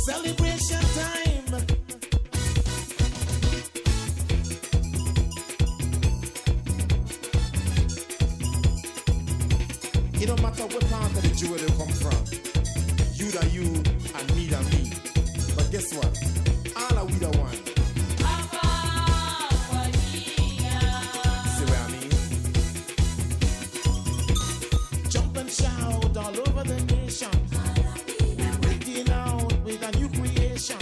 Celebration time. It don't matter what part of the jewel they come from. You da you and me da me. But guess what? All are we the one. See what I mean? Jump and shout all over the nation. We're breaking out with a new creation.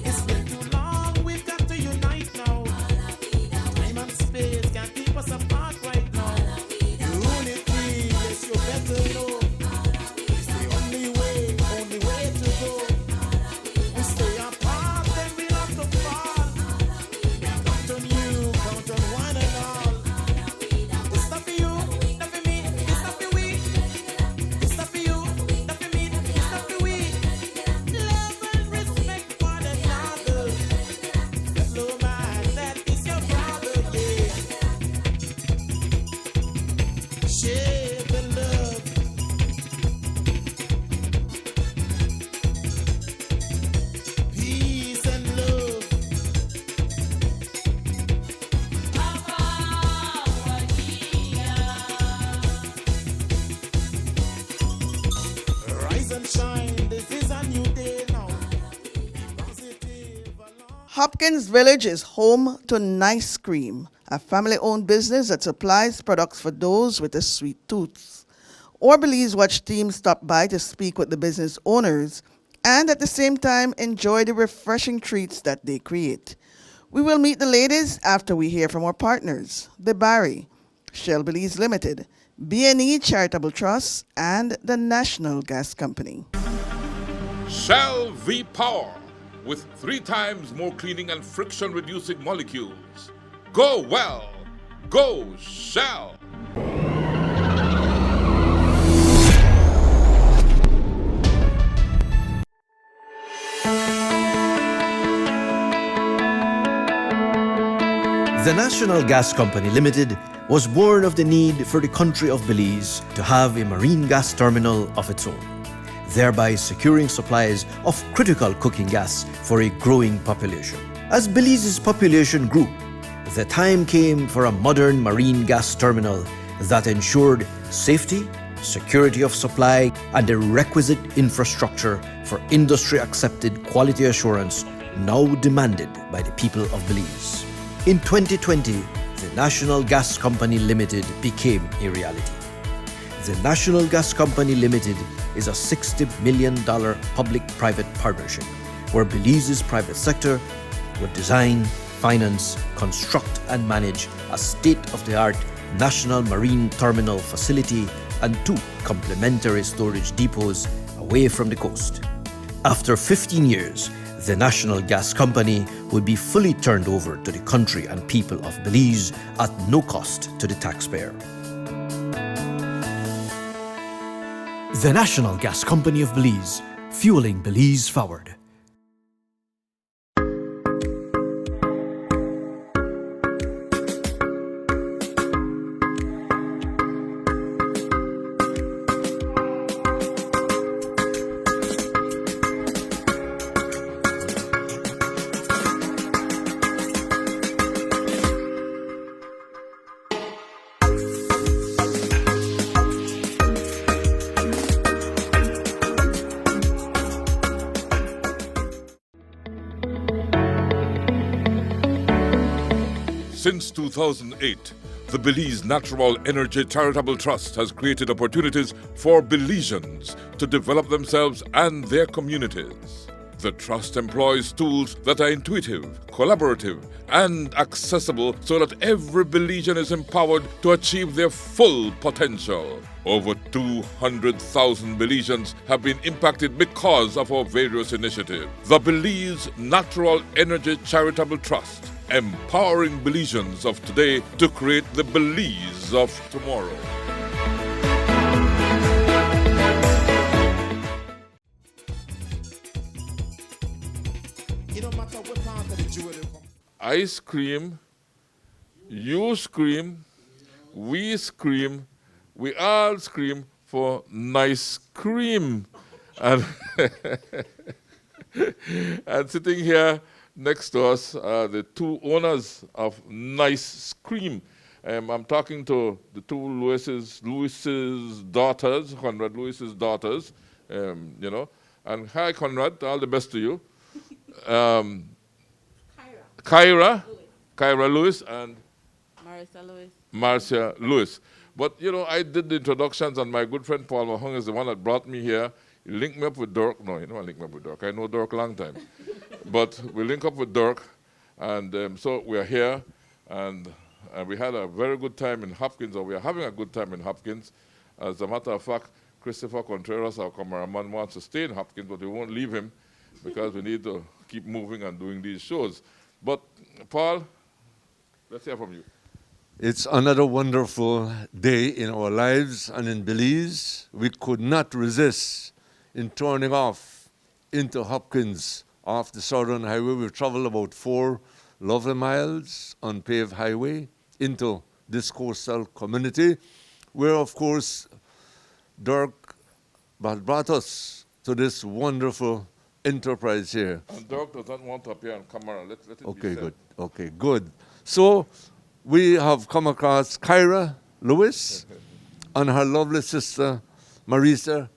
It's been too long, we've got to unite now. Time and space can't keep us apart right now. Unity, yes, you better know. It's the only way to go. We stay apart, then we'll have to fall. Count on you, count on one and all. It's not for you, not for me, it's not for we. It's not for you, not for me, it's not for we. Love and respect one another. Fellow man, that is your brother, yeah. Share the love. Peace and love. Rise and shine, this is a new day now. Be positive along. Hopkins Village is home to Nice Cream, a family-owned business that supplies products for those with a sweet tooth. Our Belize Watch team stopped by to speak with the business owners and at the same time enjoy the refreshing treats that they create. We will meet the ladies after we hear from our partners, the Barry, Shell Belize Limited, B&E Charitable Trust, and the National Gas Company. Shell V-Power with 3 times more cleaning and friction reducing molecules. Go well. Go Shell. The National Gas Company Limited was born of the need for the country of Belize to have a marine gas terminal of its own, thereby securing supplies of critical cooking gas for a growing population. As Belize's population grew, the time came for a modern marine gas terminal that ensured safety, security of supply, and the requisite infrastructure for industry-accepted quality assurance now demanded by the people of Belize. In 2020, the National Gas Company Limited became a reality. The National Gas Company Limited is a $60 million public-private partnership where Belize's private sector would design, finance, construct and manage a state-of-the-art national marine terminal facility and 2 complementary storage depots away from the coast. After 15 years, the National Gas Company would be fully turned over to the country and people of Belize at no cost to the taxpayer. The National Gas Company of Belize, fueling Belize forward. Since 2008, the Belize Natural Energy Charitable Trust has created opportunities for Belizeans to develop themselves and their communities. The trust employs tools that are intuitive, collaborative, and accessible so that every Belizean is empowered to achieve their full potential. Over 200,000 Belizeans have been impacted because of our various initiatives. The Belize Natural Energy Charitable Trust, empowering Belizeans of today to create the Belize of tomorrow. It don't matter what part of the jewel they come. I scream, you scream, we scream, we all scream for nice cream. And And sitting here next to us are the two owners of Nice Cream. I'm talking to the two Lewis's daughters, Conrad Lewis's daughters, And hi, Conrad, all the best to you. Kyra Lewis, and Marcia Lewis. But, I did the introductions, and my good friend Paul Mahong is the one that brought me here. He linked me up with Dirk. No, he don't link me up with Dirk. I know Dirk a long time. But we link up with Dirk, and so we are here, and we had a very good time in Hopkins, or we are having a good time in Hopkins. As a matter of fact, Christopher Contreras, our cameraman, wants to stay in Hopkins, but we won't leave him because we need to keep moving and doing these shows. But, Paul, let's hear from you. It's another wonderful day in our lives, and in Belize, we could not resist in turning off into Hopkins off the Southern Highway. We've traveled about 4 lovely miles on paved highway into this coastal community, where, of course, Dirk brought us to this wonderful enterprise here. And Dirk doesn't want to appear on camera. Let it okay, be said. good. Okay, good. So we have come across Kyra Lewis and her lovely sister, Marisa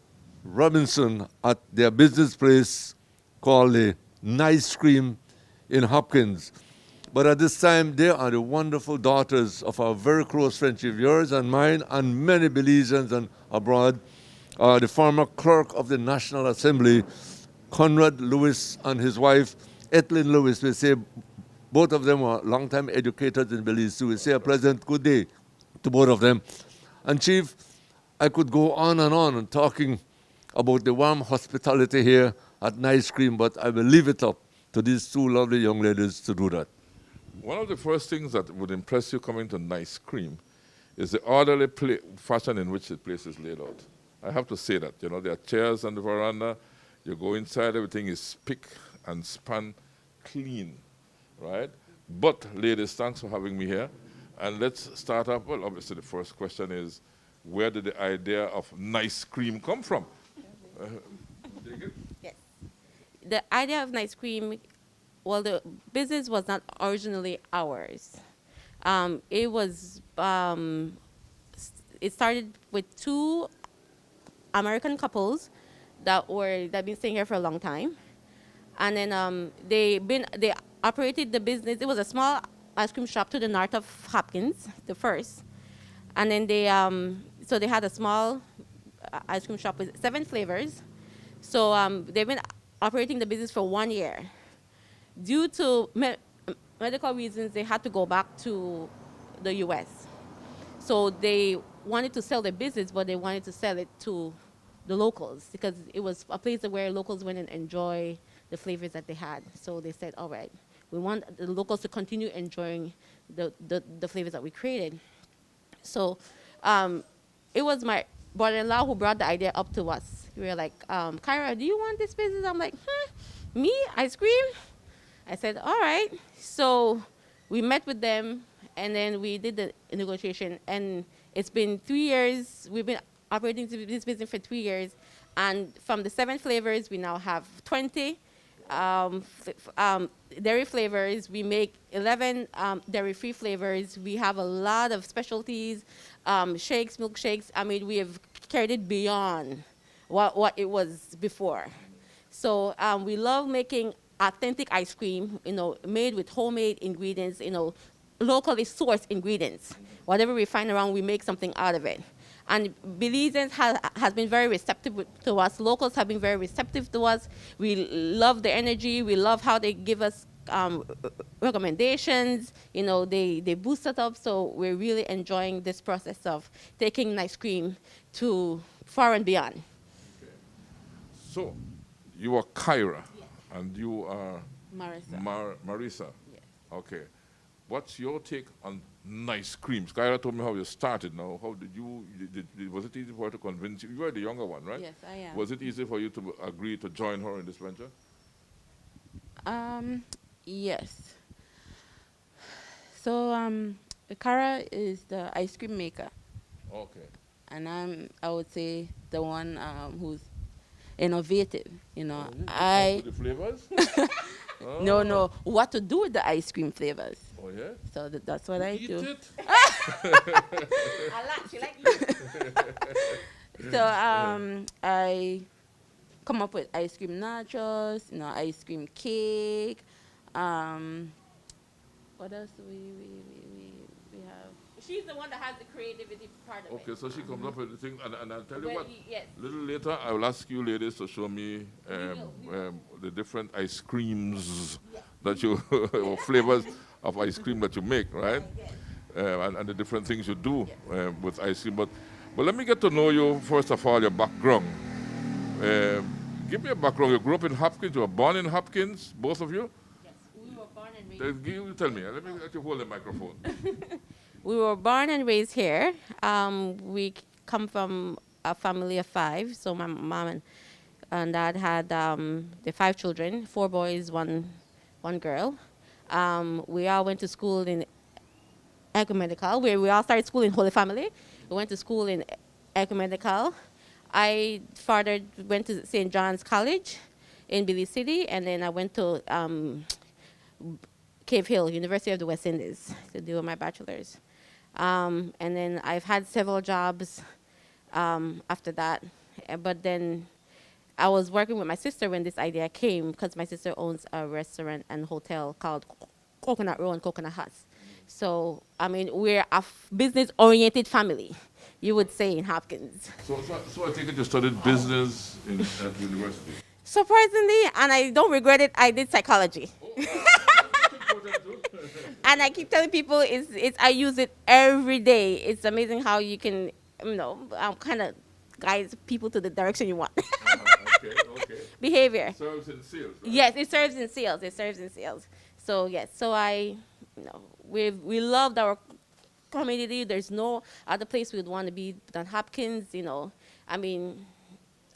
Robinson, at their business place called the Nice Cream in Hopkins. But at this time, they are the wonderful daughters of our very close friendship, yours and mine, and many Belizeans and abroad. The former clerk of the National Assembly, Conrad Lewis, and his wife, Ethelyn Lewis. We say both of them were long-time educators in Belize, so we say a pleasant good day to both of them. And Chief, I could go on and talking about the warm hospitality here at Nice Cream, but I will leave it up to these two lovely young ladies to do that. One of the first things that would impress you coming to Nice Cream is the orderly fashion in which the place is laid out. I have to say that. There are chairs on the veranda. You go inside, everything is spick and span clean, right? But, ladies, thanks for having me here. And let's start up. Well, obviously, the first question is, where did the idea of Nice Cream come from? Yes. The idea of Nice Cream, well, the business was not originally ours. It started with 2 American couples that been staying here for a long time, and then they operated the business. It was a small ice cream shop to the north of Hopkins, the first, and then they had a small ice cream shop with 7 flavors. So they've been operating the business for 1 year. Due to medical reasons, they had to go back to the U.S. So they wanted to sell their business, but they wanted to sell it to the locals because it was a place where locals went and enjoy the flavors that they had. So they said, all right, we want the locals to continue enjoying the flavors that we created. So it was my brother-in-law who brought the idea up to us. We were like, Kyra, do you want this business? I'm like, me? Ice cream? I said, all right. So we met with them, and then we did the negotiation. And it's been 3 years. We've been operating this business for 3 years. And from the 7 flavors, we now have 20 dairy flavors. We make 11 dairy-free flavors. We have a lot of specialties, shakes, milkshakes. I mean, we have carried it beyond what it was before. So we love making authentic ice cream, made with homemade ingredients, locally sourced ingredients. Whatever we find around, we make something out of it. And Belizeans has been very receptive to us. Locals have been very receptive to us. We love the energy. We love how they give us recommendations. They boost us up. So we're really enjoying this process of taking Nice Cream to far and beyond. Okay. So you are Kyra, yes, and you are Marisa. Yes. Okay. What's your take on Nice Creams? Kyra told me how you started. Now, how did you? Was it easy for her to convince you? You were the younger one, right? Yes, I am. Was it easy for you to agree to join her in this venture? Yes. So, Kara is the ice cream maker. Okay. And I would say, the one who's innovative. You know, With the flavors? no, what to do with the ice cream flavors. Oh, yeah? So that's what I Eat do. it? I like, she like So I come up with ice cream nachos, you know, ice cream cake. What else do we have? She's the one that has the creativity part of it. Okay, so she comes up with the thing, and I'll tell you Well, what. yes. A little later, I will ask you ladies to show me the different ice creams that you, or flavors of ice cream that you make, right? And the different things you do with ice cream. But let me get to know you, first of all, your background. Give me a background. You grew up in Hopkins, you were born in Hopkins, both of you? Yes, we were born and raised. You tell me, let me let you hold the microphone. We were born and raised here. We come from a family of 5. So my mom and dad had the 5 children, 4 boys, one girl. We all went to school in Ecumenical, where we all started school in Holy Family. We went to school in Ecumenical. I further went to St. John's College in Belize City, and then I went to Cave Hill, University of the West Indies, to do my bachelor's. And then I've had several jobs after that. But then I was working with my sister when this idea came, because my sister owns a restaurant and hotel called Coconut Row and Coconut Huts. So, I mean, we're a business-oriented family, you would say, in Hopkins. So I take it you studied business at university. Surprisingly, and I don't regret it, I did psychology. And I keep telling people, I use it every day. It's amazing how you can, kind of guide people to the direction you want. Okay. Behavior. Serves in sales, right? Yes, it serves in sales. So yes, we loved our community. There's no other place we'd want to be than Hopkins. I mean,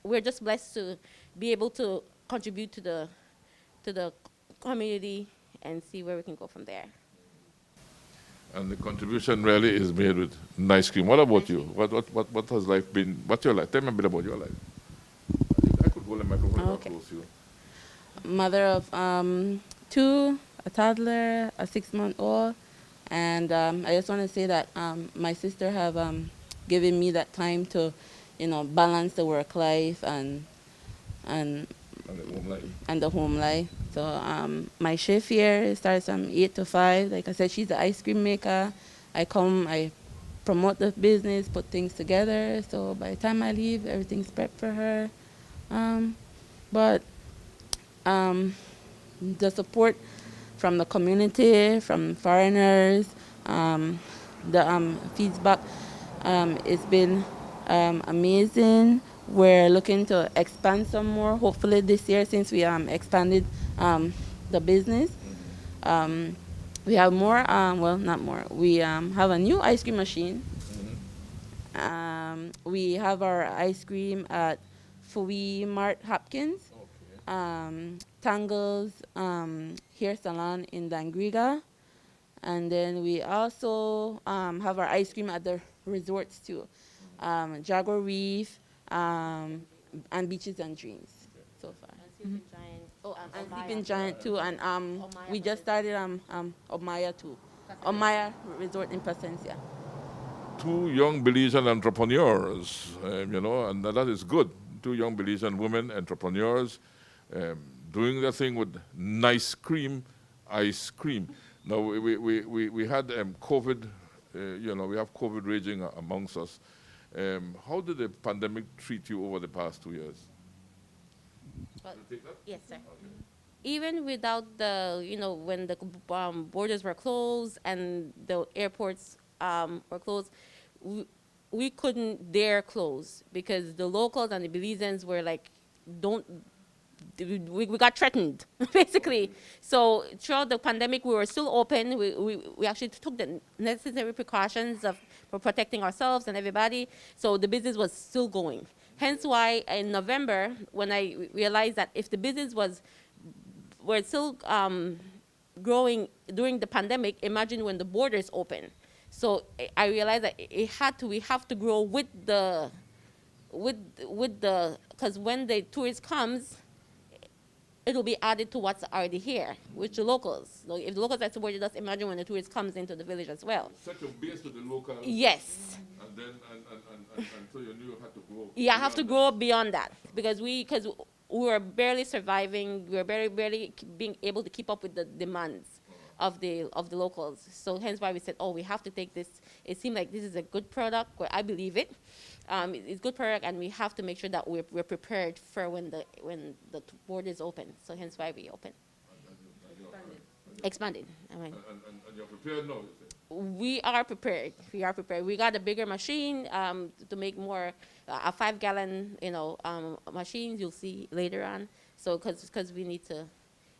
we're just blessed to be able to contribute to the community and see where we can go from there. And the contribution really is made with nice cream. What about you? What has life been? What's your life? Tell me a bit about your life. I could hold the microphone Okay. close to you. Mother of 2, a toddler, a 6-month-old, and I just want to say that my sister have given me that time to, balance the work life and And the home life. the home life. So my shift here starts from 8 to 5. Like I said, she's the ice cream maker. I promote the business, put things together. So by the time I leave, everything's prepped for her. But the support from the community, from foreigners, the feedback, it's been amazing. We're looking to expand some more, hopefully this year, since we expanded the business. We have more, not more. We have a new ice cream machine. We have our ice cream at Fui Mart Hopkins, Tangle's Hair Salon in Dangriga. And then we also have our ice cream at the resorts too. Jaguar Reef, and Beaches and Dreams so far. And Sleeping Giant. Oh, And Omaya. Sleeping Giant too, and Omaya we just started Omaya too. Omaya Resort in Placencia. 2 young Belizean entrepreneurs, and that is good. 2 young Belizean women entrepreneurs doing their thing with nice cream, ice cream. Now, we had COVID, we have COVID raging amongst us. How did the pandemic treat you over the past 2 years? Well, You take that? yes, sir. Even without when the borders were closed and the airports were closed, we couldn't dare close because the locals and the Belizeans were like, we got threatened, basically. So throughout the pandemic, we were still open. We actually took the necessary precautions for protecting ourselves and everybody. So the business was still going. Hence why in November, when I realized that if the business were still growing during the pandemic, imagine when the borders open. So I realized that we have to grow with the because when the tourist comes, it will be added to what's already here, which the locals. So if the locals are supported, just imagine when the tourist comes into the village as well. Such a base to the local. Yes. And then, and so you knew you had to grow. Yeah, I have to grow beyond that because we were barely surviving. We were barely being able to keep up with the demands of the locals. So hence why we said, oh, we have to take this. It seemed like this is a good product. Well, I believe it. It's good product, and we have to make sure that we're prepared for when the borders open. So hence why we open. Expanded. I mean. And you're prepared now, you say? We are prepared. We are prepared. We got a bigger machine to make more a 5-gallon, machines. You'll see later on. So because we need to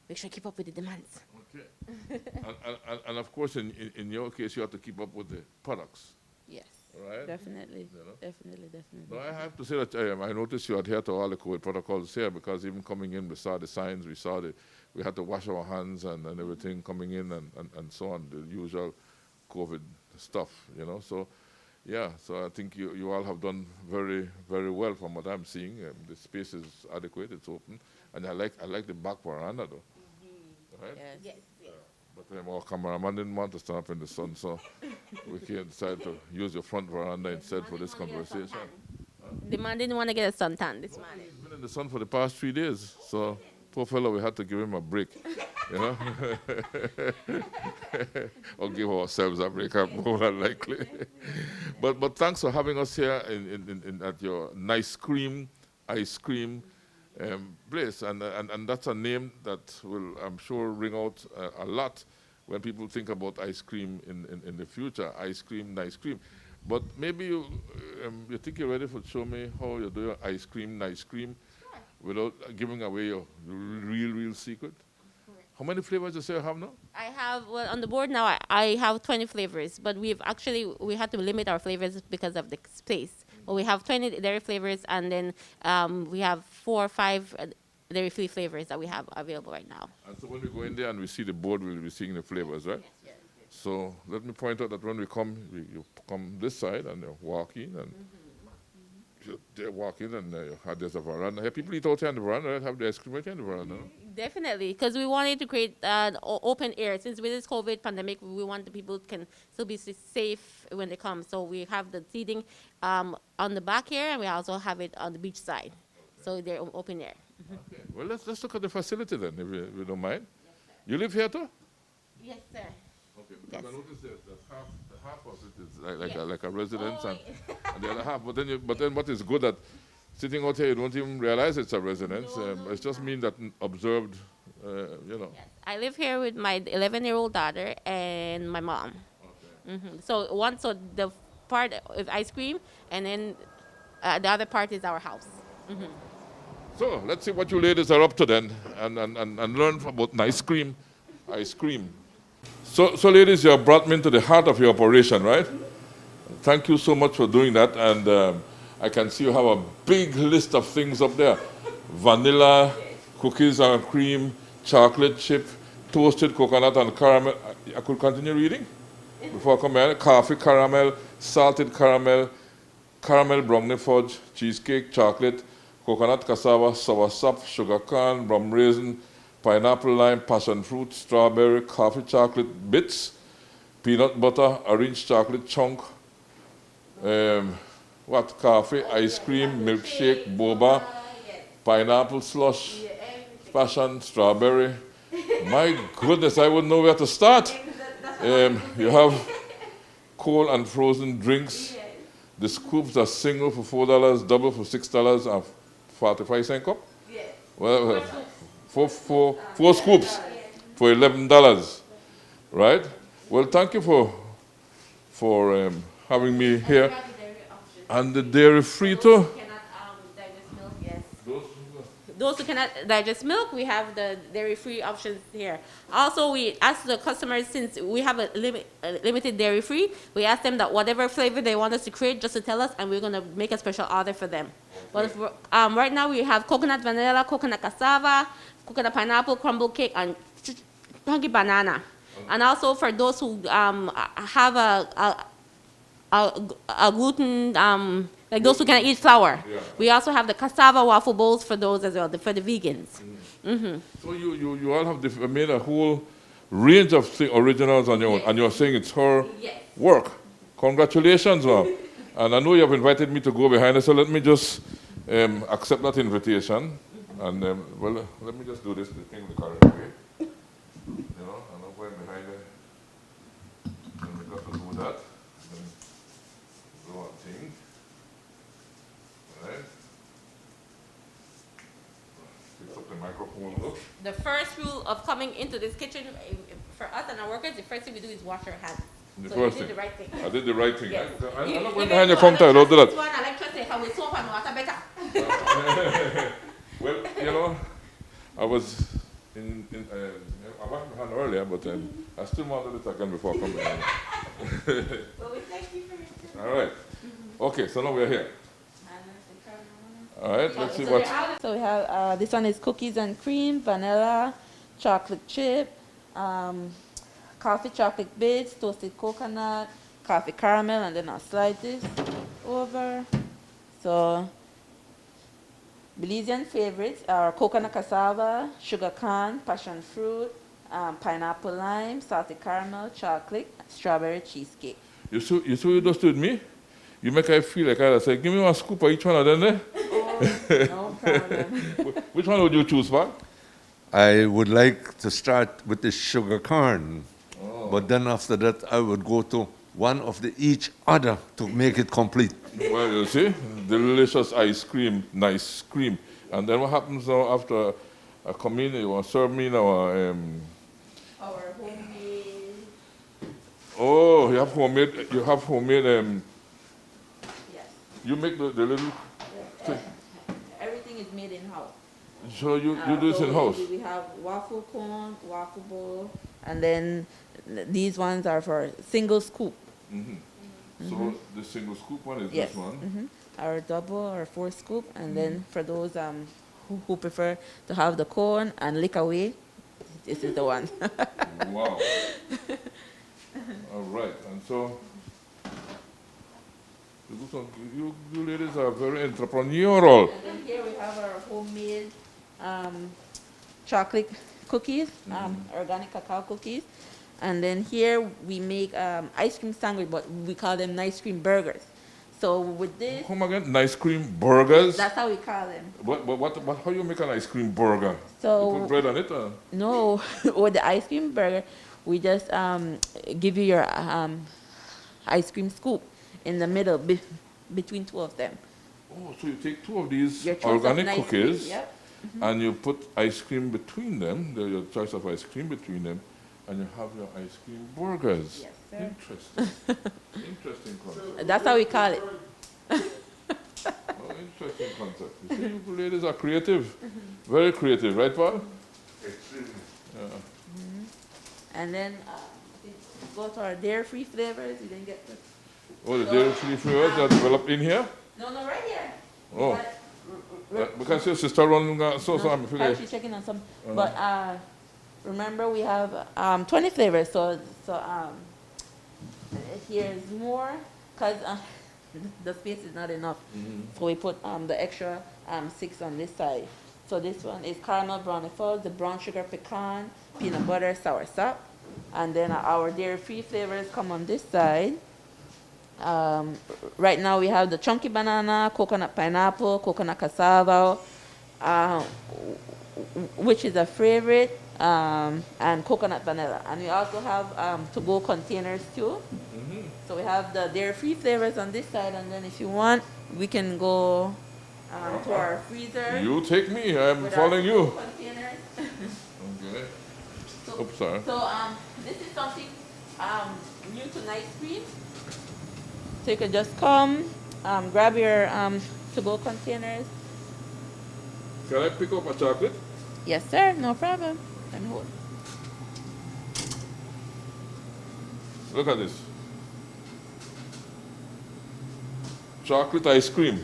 make sure to keep up with the demands. Okay. and of course, in your case, you have to keep up with the products. Yes. Right? Definitely. You know? Definitely. No, I have to say that I noticed you adhere to all the COVID protocols here because even coming in, we saw the signs, we had to wash our hands and everything coming in and so on, the usual COVID stuff, So, yeah, so I think you all have done very, very well from what I'm seeing. The space is adequate, it's open, and I like the back veranda though. Mm-hmm. Right? Yes. But our cameraman didn't want to stand up in the sun, so we decided to use your front veranda instead for this conversation. The man didn't want to get a suntan this morning. He's been in the sun for the past 3 days, so poor fellow, we had to give him a break, or give ourselves a break, more than likely. but thanks for having us here at your ice cream place, and that's a name that will, I'm sure, ring out a lot when people think about ice cream in the future. Ice cream. But maybe you think you're ready to show me how you do your ice cream without giving away your real secret. How many flavors do you have now? I have, on the board now, I have 20 flavors, but we had to limit our flavors because of the space. Well, we have 20 dairy flavors, and then we have 4 or 5 dairy-free flavors that we have available right now. And so when we go in there and we see the board, we'll be seeing the flavors, right? Yes. So let me point out that when we come, you come this side and you walk in, and they walk in, and there's a veranda. Hey, people eat out here on the veranda, right? Have the ice cream right here on the veranda. No? Definitely, because we wanted to create open air. Since with this COVID pandemic, we want the people can still be safe when they come. So we have the seating on the back here, and we also have it on the beach side. Okay. So they're open air. Okay. Well, let's look at the facility then, if you don't mind. You live here too? Yes, sir. Okay, because I noticed that the half of it is like a residence, and the other half. But then what is good that sitting out here, you don't even realize it's a residence. It just means that observed, Yes. I live here with my 11-year-old daughter and my mom. Okay. So the part is ice cream, and then the other part is our house. So let's see what you ladies are up to then, and learn about ice cream. So ladies, you have brought me into the heart of your operation, right? Thank you so much for doing that, and I can see you have a big list of things up there. Vanilla, cookies and cream, chocolate chip, toasted coconut and caramel. I could continue reading before I come here. Coffee caramel, salted caramel, caramel brownie fudge, cheesecake, chocolate, coconut cassava, soursop, sugar cane, rum raisin, pineapple lime, passion fruit, strawberry, coffee chocolate bits, peanut butter, orange chocolate chunk, coffee, ice cream, milkshake, boba, pineapple slush, passion, strawberry. My goodness, I wouldn't know where to start. You have cold and frozen drinks. The scoops are single for $4, double for $6, and 45-cent cup. Well, four scoops for $11, right? Well, thank you for having me here. And the dairy free too. Those who cannot digest milk, we have the dairy-free options here. Also, we ask the customers, since we have a limited dairy-free, we ask them that whatever flavor they want us to create, just to tell us, and we're going to make a special order for them. But right now, we have coconut vanilla, coconut cassava, coconut pineapple, crumble cake, and chunky banana. And also, for those who have a gluten like those who can eat flour. Yeah. We also have the cassava waffle bowls for those as well, for the vegans. So you all have made a whole range of originals on your own, and you're saying it's her Yes. work. Congratulations, ma'am. And I know you have invited me to go behind us, so let me just accept that invitation. And well, let me just do this thing the correct way. You know, I'm not going behind it. And we got to do that. Then do our thing. All right. Fix up the microphone. Look. The first rule of coming into this kitchen for us and our workers, the first thing we do is wash our hands. The So first you did thing. the right thing. I did the right thing. Yes. I'm not Even going behind your though counter. I don't do that. One, I like to say how we soap and water better. Well, you know, I was I washed my hand earlier, but I still want to do it again before I come behind. Well, we thank you for it. All right. Okay, so now we're here. All right, let's see what. So we have, this one is cookies and cream, vanilla, chocolate chip, coffee chocolate bits, toasted coconut, coffee caramel, and then I'll slide this over. So Belizean favorites are coconut cassava, sugar cane, passion fruit, pineapple lime, salted caramel, chocolate, strawberry cheesecake. You see what you just did me? You make I feel like I say, give me one scoop of each one of them there. No problem. Which one would you choose, Pat? I would like to start with the sugar corn, but then after that I would go to one of the each other to make it complete. Well, you see, delicious ice cream, nice cream. And then what happens now after a communion? You want to serve me now? Our homemade. Oh, you have homemade. You have homemade. Yes. You make the little. Everything is made in house. So you do this in house. We have waffle cone, waffle bowl, and then these ones are for single scoop. So the single scoop one is Yes. this one. Our double or four scoop, and then for those who prefer to have the cone and lick away, this is the one. Wow. All right, and so you ladies are very entrepreneurial. And then here we have our homemade chocolate cookies, organic cacao cookies. And then here we make ice cream sandwich, but we call them ice cream burgers. So with this, Come again, ice cream burgers. that's how we call them. What how you make an ice cream burger? So- you put bread on it? No, with the ice cream burger, we just give you your ice cream scoop in the middle between two of them. Oh, so you take two of these Your choice of organic nice cookies, cream, yep. and you put ice cream between them. Your choice of ice cream between them, and you have your ice cream burgers. Yes, sir. Interesting. Interesting concept. That's how we call it. Oh, interesting concept. You see, you ladies are creative. Very creative, right, Paul? Extremely. And then go to our dairy-free flavors. You didn't get the... Oh, the dairy-free flavors that developed in here? No, right here. Oh. Because your sister running I'm Actually checking on some. But remember, we have 20 flavors. So here's more because the space is not enough. So we put the extra 6 on this side. So this one is caramel brownie fudge, the brown sugar pecan, peanut butter, sour sop. And then our dairy-free flavors come on this side. Right now we have the chunky banana, coconut pineapple, coconut cassava, which is a favorite, and coconut vanilla. And we also have to-go containers too. So we have the dairy-free flavors on this side, and then if you want, we can go to our freezer. You take me, I'm with following our you. containers. Okay. So, Oops, sorry. So this is something new to Nice Cream. So you can just come, grab your to-go containers. Can I pick up a chocolate? Yes, sir. No problem. And hold. Look at this. Chocolate ice cream.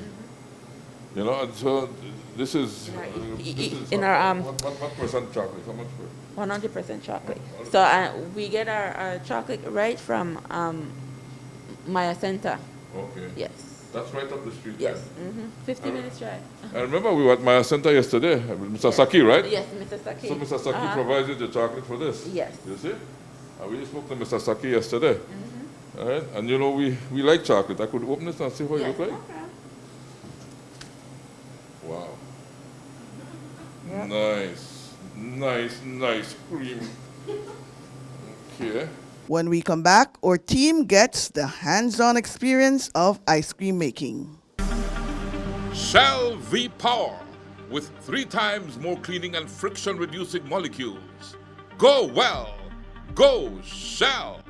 You know, and so this is... In our what percent chocolate? How much? 100% chocolate. So we get our chocolate right from Maya Center. Okay. Yes. That's right up the street. Yes. 50 minutes drive. I remember we were at Maya Center yesterday, Mr. Saki, right? Yes, Mr. Saki. So Mr. Saki provided the chocolate for this. Yes. You see? And we spoke to Mr. Saki yesterday. All right? And you know, we like chocolate. I could open this and see what it look like. Okay. Wow. Nice cream. Okay. When we come back, our team gets the hands-on experience of ice cream making. Shell V Power with 3 times more cleaning and friction reducing molecules. Go well. Go Shell.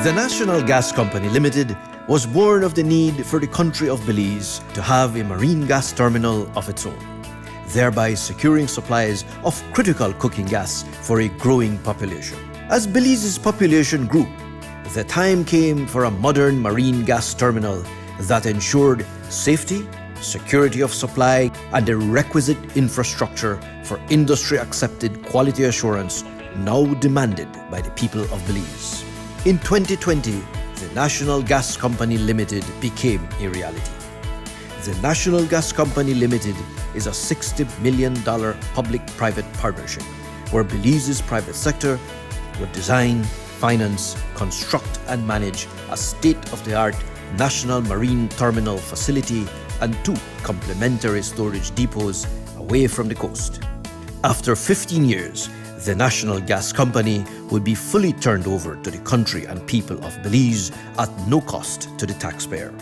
The National Gas Company Limited was born of the need for the country of Belize to have a marine gas terminal of its own, thereby securing supplies of critical cooking gas for a growing population. As Belize's population grew, the time came for a modern marine gas terminal that ensured safety, security of supply, and the requisite infrastructure for industry-accepted quality assurance now demanded by the people of Belize. In 2020, the National Gas Company Limited became a reality. The National Gas Company Limited is a $60 million public-private partnership where Belize's private sector would design, finance, construct and manage a state-of-the-art national marine terminal facility and 2 complementary storage depots away from the coast. After 15 years, the National Gas Company would be fully turned over to the country and people of Belize at no cost to the taxpayer.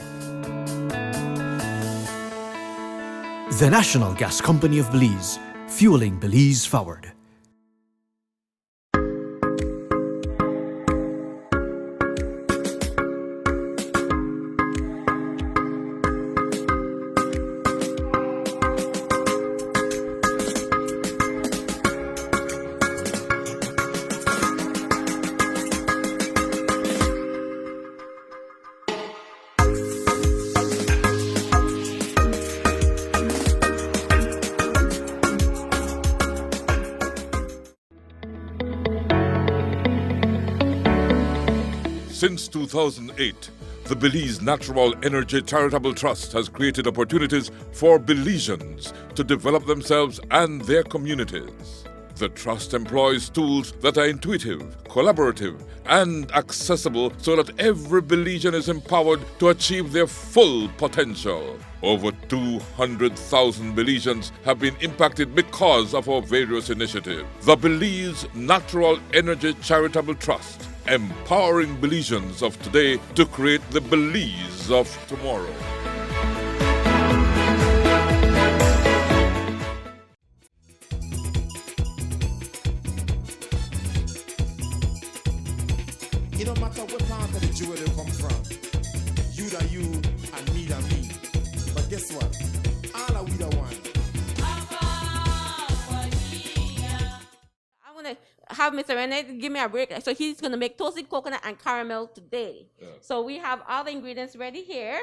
The National Gas Company of Belize, fueling Belize forward. Since 2008, the Belize Natural Energy Charitable Trust has created opportunities for Belizeans to develop themselves and their communities. The trust employs tools that are intuitive, collaborative, and accessible so that every Belizean is empowered to achieve their full potential. Over 200,000 Belizeans have been impacted because of our various initiatives. The Belize Natural Energy Charitable Trust, empowering Belizeans of today to create the Belize of tomorrow. It don't matter what part of the jewel they come from. You da you and me da me. But guess what? All are we the one. I'm gonna have Mr. Rene give me a break. So he's gonna make toasted coconut and caramel today. Yeah. So we have all the ingredients ready here.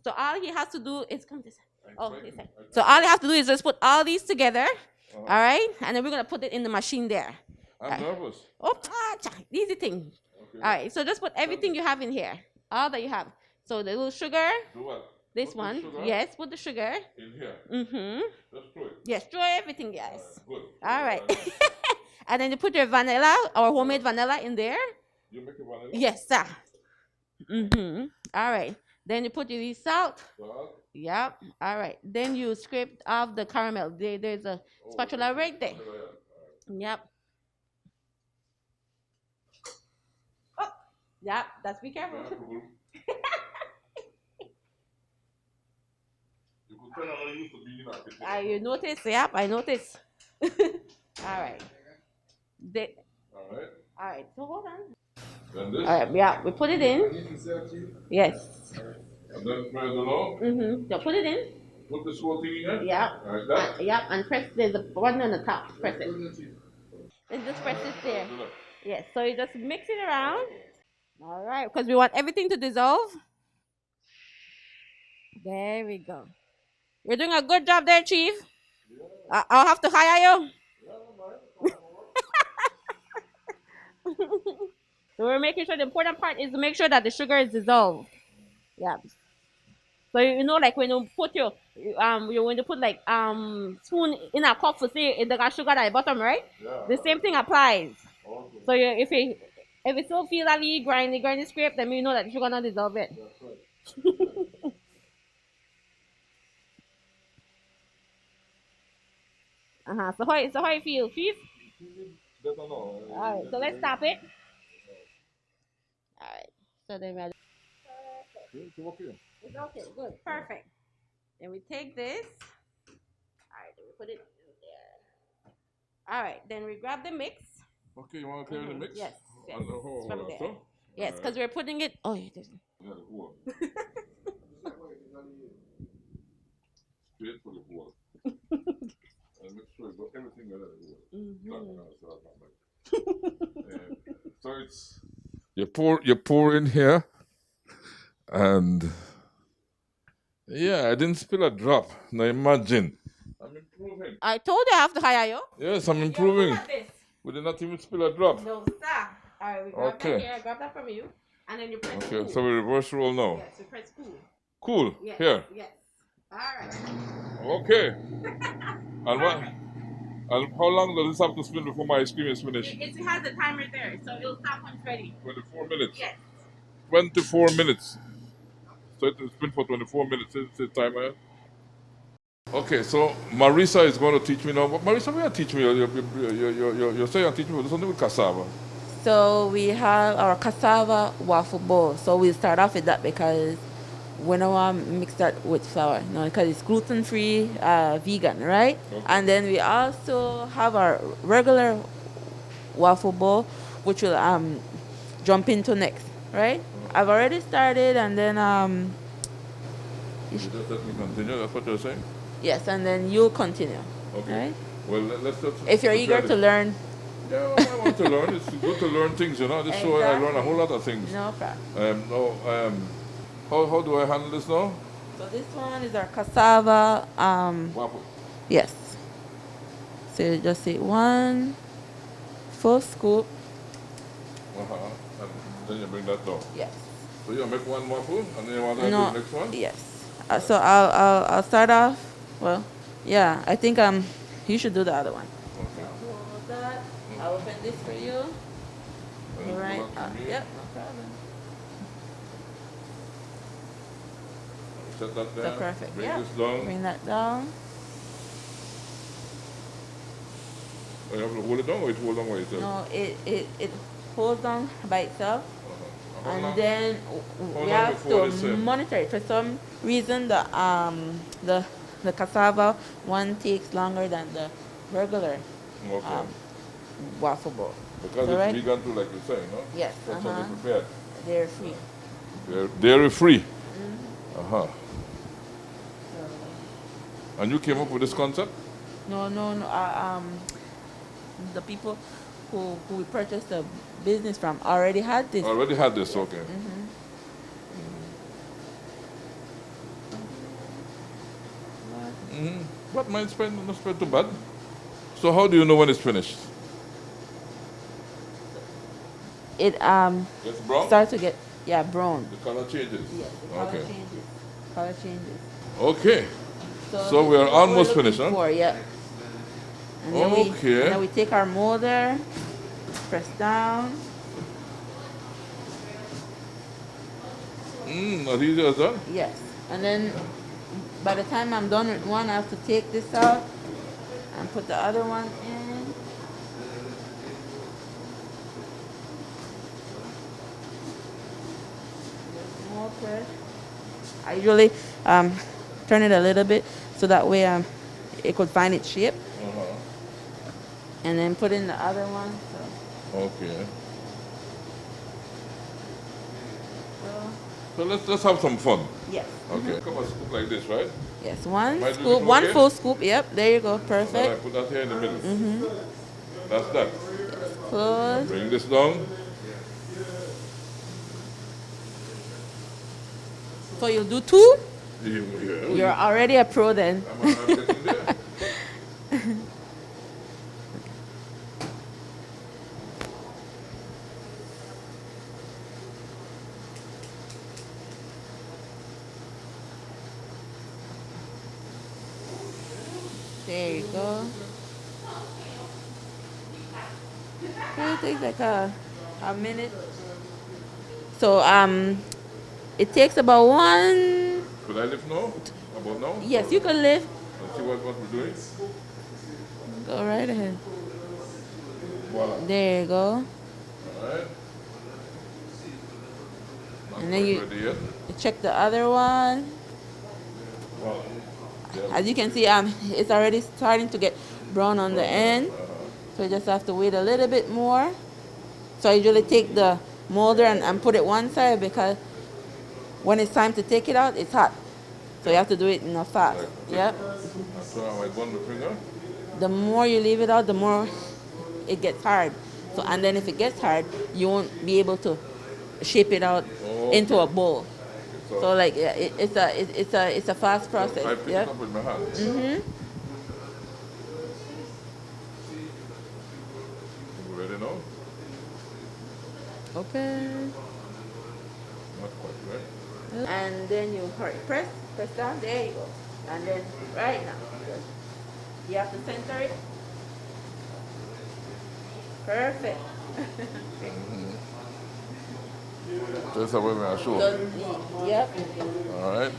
So all he has to do is come this. Oh, this side. So all he has to do is just put all these together. All right, and then we're gonna put it in the machine there. I'm nervous. Oh, easy thing. Okay. All right, so just put everything you have in here, all that you have. So the little sugar. Do what? This put one. Yes, put the sugar. In here. Mm-hmm. Just throw it. Yes, throw everything, guys. Good. All right. And then you put your vanilla or homemade vanilla in there. You make it vanilla? Yes, sir. Mm-hmm. All right. Then you put your salt. Salt. Yep. All right. Then you scrape off the caramel. There's a spatula right there. Yep. Oh, yep. That's be careful. You notice? Yep, I notice. All right. All right. All right. So hold on. Then this. All right. Yeah, we put it in. Yes. And then press it on. Mm-hmm. So put it in. Put this whole thing in here. Yeah. Like that. Yeah, and press. There's a button on the top. Press it. And just press it there. Yes. So you just mix it around. All right, because we want everything to dissolve. There we go. You're doing a good job there, Chief. I'll have to hire you. So we're making sure the important part is to make sure that the sugar is dissolved. Yeah. So you know, like when you put you when you put like spoon in a cup for say it got sugar at the bottom, right? Yeah. The same thing applies. Okay. So if it still feel like grindy scrape, then you know that the sugar not dissolve it. That's right. So how you feel? Chief? Better now. Alright, so let's stop it. Alright. So then we're It's okay. It's okay, good, perfect. Then we take this. Alright, then we put it in there. Alright, then we grab the mix. Okay, you want to clear the mix? Yes, yes. And the whole From there. stuff? Yes, because we're putting it. Oh, yeah, there's. Yeah, the whole. Straight for the whole. And make sure you got everything in the whole. So it's you pour in here, and yeah, I didn't spill a drop. Now imagine. I'm improving. I told you I have to hire you. Yes, I'm improving. You're good at this. We did not even spill a drop. No, sir. Alright, we grab Okay. that here. I grab that from you. And then you press Okay, cool. so we reverse roll now. Yes, we press cool. Cool. Yes. Here. Yes. Alright. Okay. And what? And how long does this have to spin before my ice cream is finished? It has a timer there, so it'll stop when it's ready. 24 minutes. Yes. 24 minutes. So it will spin for 24 minutes. It's the timer. Okay, so Marisa is going to teach me now. But Marisa, what are you teaching me? You're saying you're teaching me something with cassava. So we have our cassava waffle bowl. So we'll start off with that because we don't want to mix that with flour, because it's gluten-free, vegan, right? Okay. And then we also have our regular waffle bowl, which we'll jump into next, right? I've already started, and then You just let me continue. That's what you're saying? yes, and then you'll continue, Okay. right? Well, let's just. If you're eager to learn, Yeah, I want to learn. It's good to learn things, This is why I learn a whole lot of things. no problem. How do I handle this now? So this one is our cassava. Waffle. Yes. So you just say 1 full scoop. Uh-huh. And then you bring that down. Yes. So you make one waffle, and then you want to do No. the next one? Yes. So I'll start off. Well, yeah. I think you should do the other one. Okay. Hold that. I'll open this for you. And All right. pull out to me. Yep. No problem. Set that So there. perfect. Bring Yeah. this down. Bring that down. Oh, you have to hold it down or it hold on by itself? No, it holds on by itself. Uh-huh. How And long? then How we long have before to it's, monitor it. For some reason, the cassava one takes longer than the regular Okay. waffle bowl. Because So, it's right? vegan too, like you're saying, no? Yes. That's how they prepared. They're free. They're dairy free. Mm-hmm. Uh-huh. And you came up with this concept? No. The people who we purchased the business from already had this. Already had this, okay. But mine not spend too bad. So how do you know when it's finished? It It's brown? starts to get brown. The color changes? Yes, the color Okay. changes. Color changes. Okay. So this we're is what almost looking finished, huh? for, yeah. And then Okay. then we take our molder, press down. As easy as that? Yes. And then by the time I'm done with one, I have to take this out and put the other one in. More press. I usually turn it a little bit so that way it could find its shape. Uh-huh. And then put in the other one. Okay. So, So let's have some fun. yes. Okay. Come on, scoop like this, right? Yes, one Am I doing scoop, it one okay? full scoop. Yep, there you go. And I Perfect. put that here in the middle. That's that. Close. Bring this down. So you'll do two? Yeah. You're already a pro then. I'm getting there. There you go. It takes like a minute. So it takes about one. Could I lift now? About now? Yes, you can lift. Let's see what we're doing. Go right ahead. Voila. There you go. All right. Not And then quite you ready yet. check the other one. Voila. Yeah. As you can see, it's already starting to get brown on the end. So you just have to wait a little bit more. So I usually take the molder and put it one side because when it's time to take it out, it's hot. So you have to do it in a fast. Yep. So I might burn the finger. The more you leave it out, the more it gets hard. So and then if it gets hard, you won't be able to shape it out into a bowl. So like yeah, it's a fast process. I pick it up with my hands. Mhm. You ready now? Open. Not quite, right? And then you press down. There you go. And then right now, you have to center it. Perfect. That's the way I show. So, yep. All right.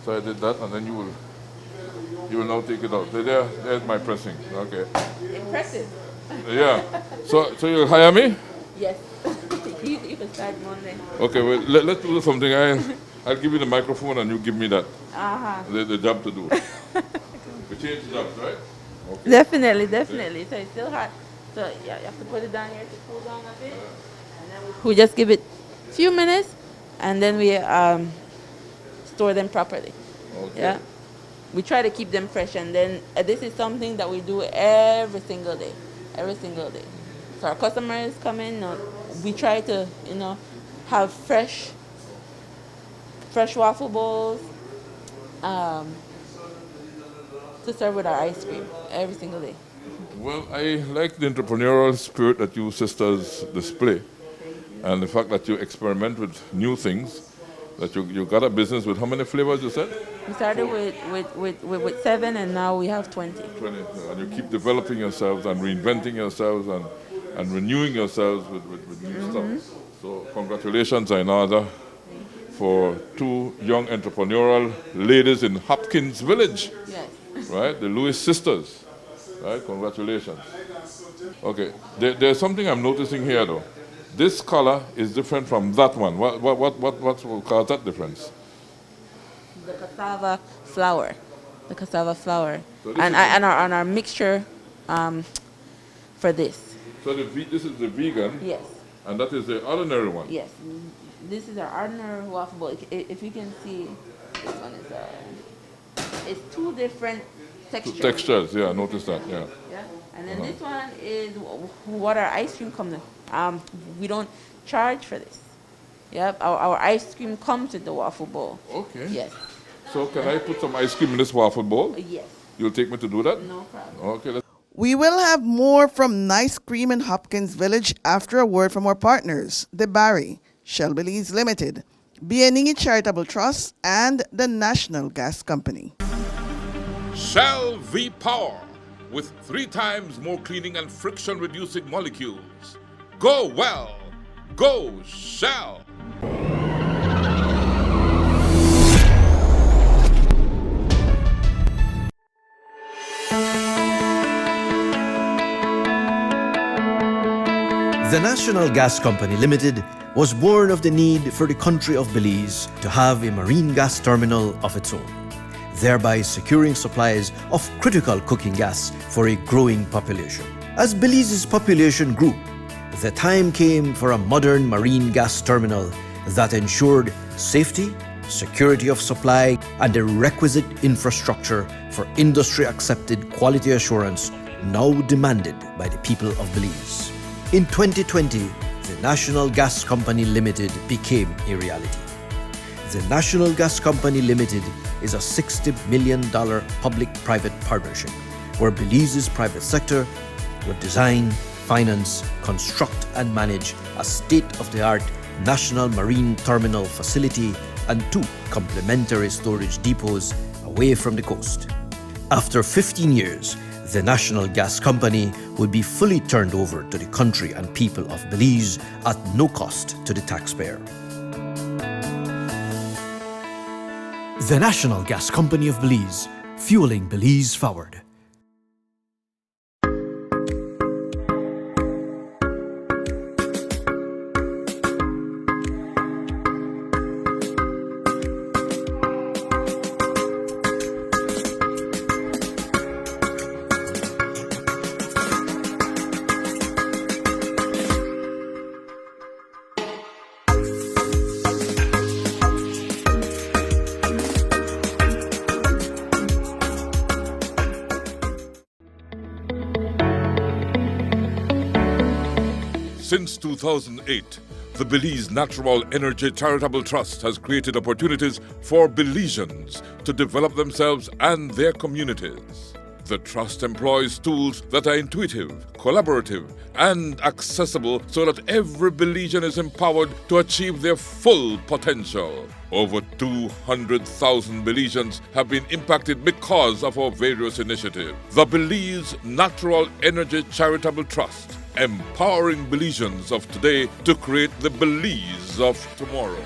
So I did that, and then you will now take it out. So there's my pressing. Okay. Impressive. Yeah. So you'll hire me? Yes. you can start Monday. Okay. Well, let's do something. I'll give you the microphone, and you give me that the job to do. We change the jobs, right? Okay. Definitely. So it's still hot. So yeah, you have to put it down here to cool down a bit. And then we just give it a few minutes, and then we store them properly. Okay. Yeah. We try to keep them fresh, and then this is something that we do every single day. So our customers come in, we try to, have fresh waffle bowls to serve with our ice cream every single day. Well, I like the entrepreneurial spirit that you sisters display, and the fact that you experiment with new things. That you got a business with how many flavors you said? We started with 7, and now we have 20. 20. And you keep developing yourselves and reinventing yourselves and renewing yourselves with new stuff. So congratulations, Ainada, for 2 young entrepreneurial ladies in Hopkins Village. Yes. Right? The Lewis sisters. Right? Congratulations. Okay. There's something I'm noticing here, though. This color is different from that one. What cause that difference? The cassava flour. So and our mixture for this. So this is the vegan, Yes. and that is the ordinary one. Yes. This is our ordinary waffle bowl. If you can see, this one is it's 2 different textures. Textures, yeah, I noticed that, yeah. Yeah. And then this one is what our ice cream comes in. We don't charge for this. Yep. Our ice cream comes with the waffle bowl. Okay. Yes. So can I put some ice cream in this waffle bowl? Yes. You'll take me to do that? No problem. Okay. We will have more from Nice Cream in Hopkins Village after a word from our partners, the Barry, Shell Belize Limited, BNE Charitable Trust, and the National Gas Company. Shell V-Power with 3 times more cleaning and friction-reducing molecules. Go well. Go Shell. The National Gas Company Limited was born of the need for the country of Belize to have a marine gas terminal of its own, thereby securing supplies of critical cooking gas for a growing population. As Belize's population grew, the time came for a modern marine gas terminal that ensured safety, security of supply, and the requisite infrastructure for industry-accepted quality assurance now demanded by the people of Belize. In 2020, the National Gas Company Limited became a reality. The National Gas Company Limited is a $60 million public-private partnership where Belize's private sector would design, finance, construct and manage a state-of-the-art national marine terminal facility and 2 complementary storage depots away from the coast. After 15 years, the National Gas Company would be fully turned over to the country and people of Belize at no cost to the taxpayer. The National Gas Company of Belize, fueling Belize forward. Since 2008, the Belize Natural Energy Charitable Trust has created opportunities for Belizeans to develop themselves and their communities. The trust employs tools that are intuitive, collaborative, and accessible so that every Belizean is empowered to achieve their full potential. Over 200,000 Belizeans have been impacted because of our various initiatives. The Belize Natural Energy Charitable Trust, empowering Belizeans of today to create the Belize of tomorrow.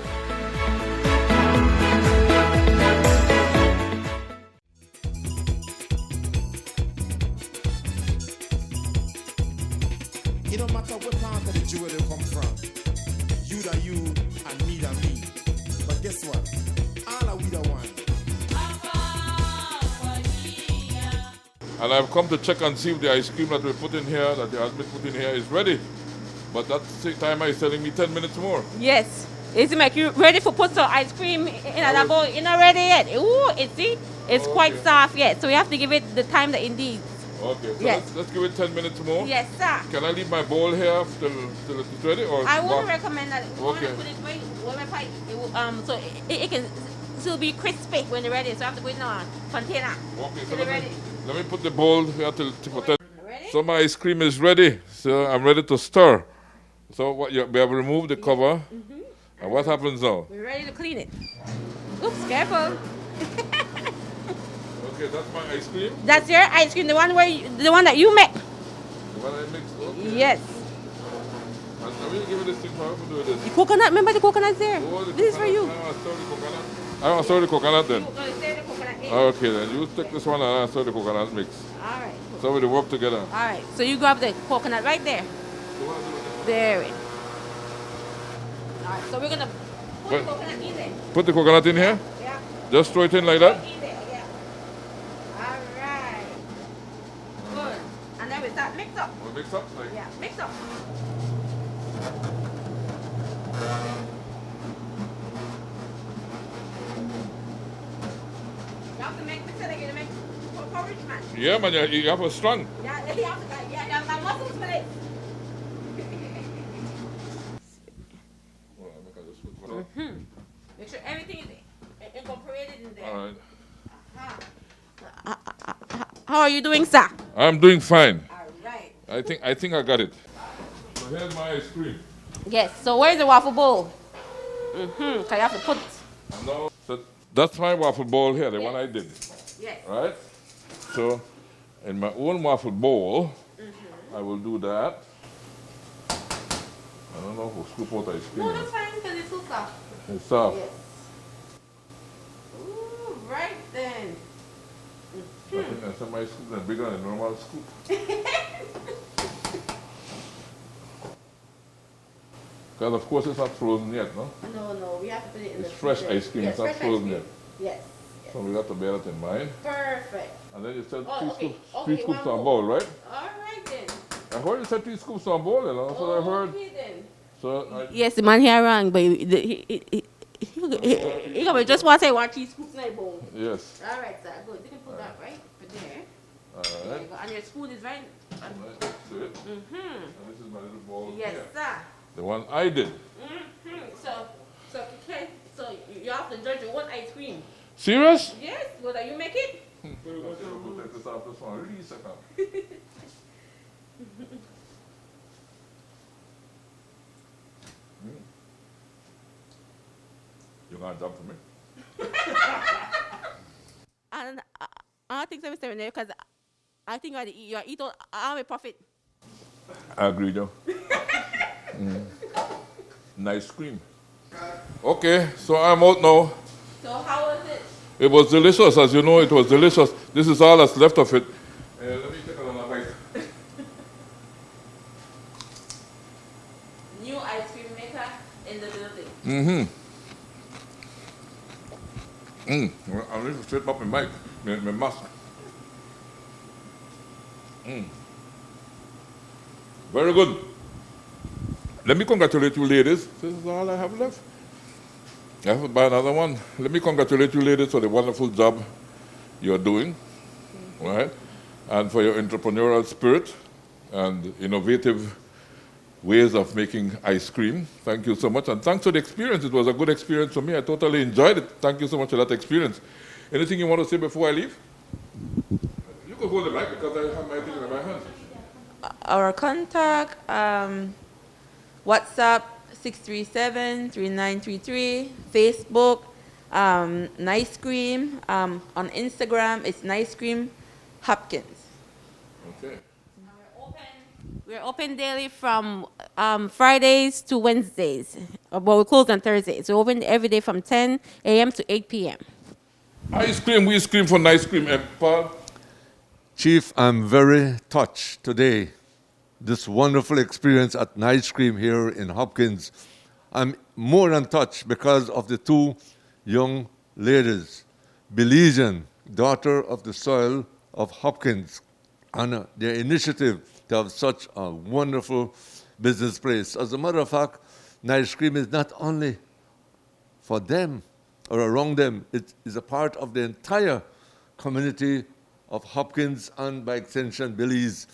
It don't matter what part of the jewel you come from. You da you and me da me. But guess what? All are we the one. And I've come to check and see if the ice cream that we put in here, that the husband put in here, is ready. But that timer is telling me 10 minutes more. Yes. It's make you ready for put some ice cream in a bowl. It's not ready yet. Ooh, it's quite soft yet. So we have to give it the time that it needs. Okay, so Yes. let's give it 10 minutes more. Yes, sir. Can I leave my bowl here till it's ready? Or I wouldn't recommend that. You want to Okay. put it right over my pipe. It will, so it can still be crispy when it's ready. So I have to put it in a container. Okay, so Till it's ready. let me put the bowl here till for 10. Ready? So my ice cream is ready. So I'm ready to stir. So what we have removed the cover. And what happens now? We're ready to clean it. Oops, careful. Okay, that's my ice cream. That's your ice cream, the one that you make. The one I mixed. Okay. Yes. And I'm going to give it this thing for how to do this. The coconut, remember the coconut's there. Oh, the This is for you. coconut. I want to stir the coconut. I want to stir the coconut then. You're gonna stir the coconut in. Okay, then you take this one and I'll stir the coconut mix. All right. So we work together. All right. So you grab the coconut right there. There it is. All right. So we're gonna put What? the coconut in there. Put the coconut in here. Yeah. Just throw it in like that. In there. Yeah. All right. Good. And then we start mix up. We'll mix up like. Yeah. Mix up. You have to make mix it again to make porridge, man. Yeah, man, you have a strong. Yeah, you have to. Yeah, you have got muscles for this. Make sure everything is incorporated in there. All right. How are you doing, sir? I'm doing fine. All right. I think I got it. So here's my ice cream. Yes. So where's the waffle bowl? So you have to put. No, so that's my waffle bowl here, the one I did. Yes. Right? So in my own waffle bowl, I will do that. I don't know who scoop out ice cream. No, that's fine because it's too soft. It's soft. Yes. Ooh, right then. I think that's my scoop is bigger than a normal scoop. Because of course it's not frozen yet, no? No, we have to put it in It's the fresh freezer. ice cream, Yes, it's not fresh ice frozen cream. yet. Yes. So we got to bear that in mind. Perfect. And then you said Oh, three okay. scoops, Okay, three scoops one on more. bowl, right? All right then. I heard you said 3 scoops on bowl, you know, that's what I heard. Okay then. So Yes, the man here wrong, but he probably just want to say 1 teaspoon in a bowl. yes. All right, sir. Good. You can put that right there. All There right. you go. And your spoon is right. Right, that's it. And this is my little bowl Yes, here. sir. The one I did. So you have to judge your own ice cream. Serious? Yes, whether you make it. We'll take this off this one really second. You're gonna jump for me? I think 7 there because I think you eat all I'm a profit. I agree, Joe. Nice cream. Okay, so I'm out now. So how was it? It was delicious, as you know, it was delicious. This is all that's left of it. Let me take another bite. New ice cream maker in the building. Well, I need to straighten up my mic, my mask. Very good. Let me congratulate you ladies. This is all I have left. I have to buy another one. Let me congratulate you ladies for the wonderful job you're doing, right? And for your entrepreneurial spirit and innovative ways of making ice cream. Thank you so much. And thanks for the experience. It was a good experience for me. I totally enjoyed it. Thank you so much for that experience. Anything you want to say before I leave? You can hold the mic because I have my thing in my hand. Our contact, WhatsApp 637-3933, Facebook, Nice Cream, on Instagram it's Nice Cream Hopkins. Okay. We're open daily from Fridays to Wednesdays. But we close on Thursdays. We're open every day from 10 a.m. to 8 p.m. Ice cream, we scream for nice cream. And Paul? Chief, I'm very touched today. This wonderful experience at Nice Cream here in Hopkins. I'm more than touched because of the two young ladies, Belizean, daughter of the soil of Hopkins, and their initiative to have such a wonderful business place. As a matter of fact, Nice Cream is not only for them or around them, it is a part of the entire community of Hopkins and by extension Belize.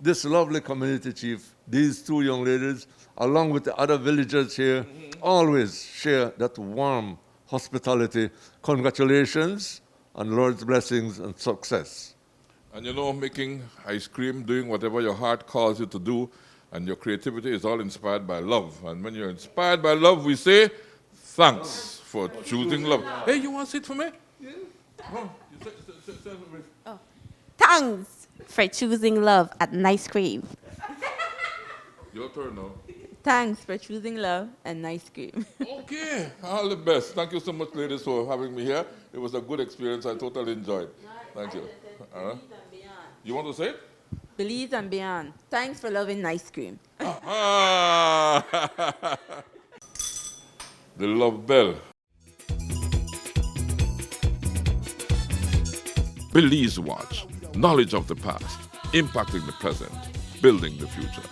This lovely community, Chief, these two young ladies, along with the other villagers here, always share that warm hospitality. Congratulations and Lord's blessings and success. And you know, making ice cream, doing whatever your heart calls you to do, and your creativity is all inspired by love. And when you're inspired by love, we say, thanks for choosing love. Hey, you want to sit for me? Yeah. Oh, you say for me. Thanks for choosing love at Nice Cream. Your turn now. Thanks for choosing love and Nice Cream. Okay, all the best. Thank you so much, ladies, for having me here. It was a good experience. I totally enjoyed. Thank you. You want to say it? Belize and beyond. Thanks for loving Nice Cream. Ah. The love bell. Belize Watch. Knowledge of the past, impacting the present, building the future.